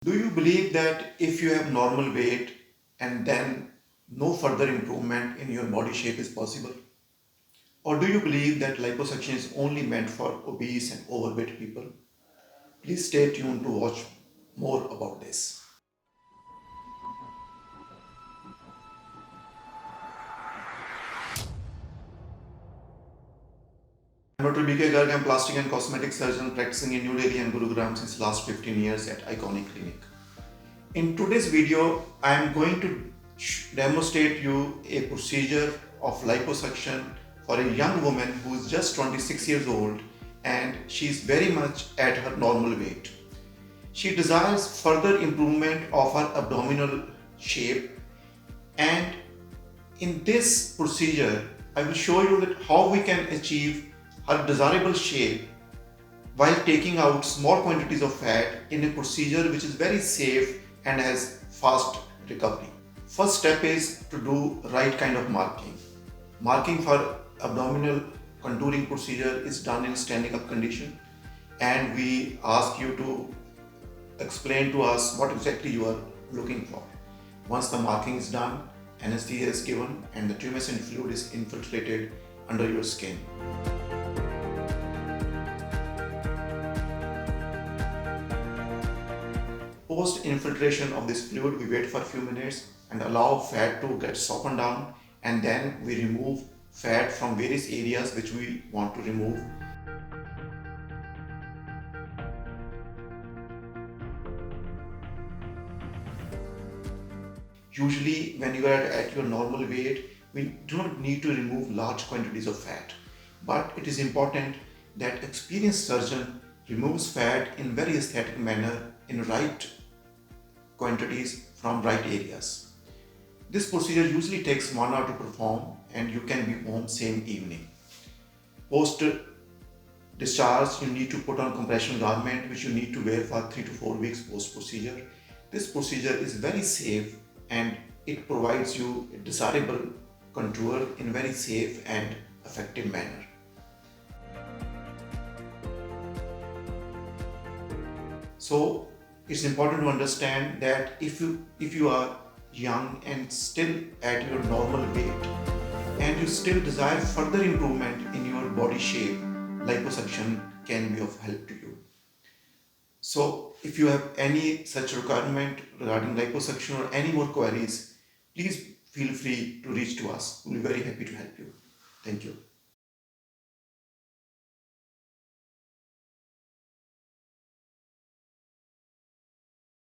Do you believe that if you have normal weight and then no further improvement in your body shape is possible? Or do you believe that liposuction is only meant for obese and overweight people? Please stay tuned to watch more about this. I'm Dr. BK Garg. I'm plastic and cosmetic surgeon practicing in New Delhi and Gurugram since last 15 years at Iconic Clinic. In today's video, I am going to demonstrate you a procedure of liposuction for a young woman who is just 26 years old and she is very much at her normal weight. She desires further improvement of her abdominal shape, and in this procedure, I will show you that how we can achieve her desirable shape while taking out small quantities of fat in a procedure which is very safe and has fast recovery. First step is to do right kind of marking. Marking for abdominal contouring procedure is done in standing up condition, and we ask you to explain to us what exactly you are looking for. Once the marking is done, anesthesia is given and the tumescent fluid is infiltrated under your skin. Post infiltration of this fluid, we wait for a few minutes and allow fat to get softened down, and then we remove fat from various areas which we want to remove. Usually when you are at your normal weight, we do not need to remove large quantities of fat, but it is important that experienced surgeon removes fat in very aesthetic manner in right quantities from right areas. This procedure usually takes 1 hour to perform and you can be home same evening. Post discharge, you need to put on compression garment which you need to wear for 3 to 4 weeks post procedure. This procedure is very safe and it provides you a desirable contour in very safe and effective manner. So it's important to understand that if you are young and still at your normal weight and you still desire further improvement in your body shape, liposuction can be of help to you. So if you have any such requirement regarding liposuction or any more queries, please feel free to reach to us. We'll be very happy to help you. Thank you.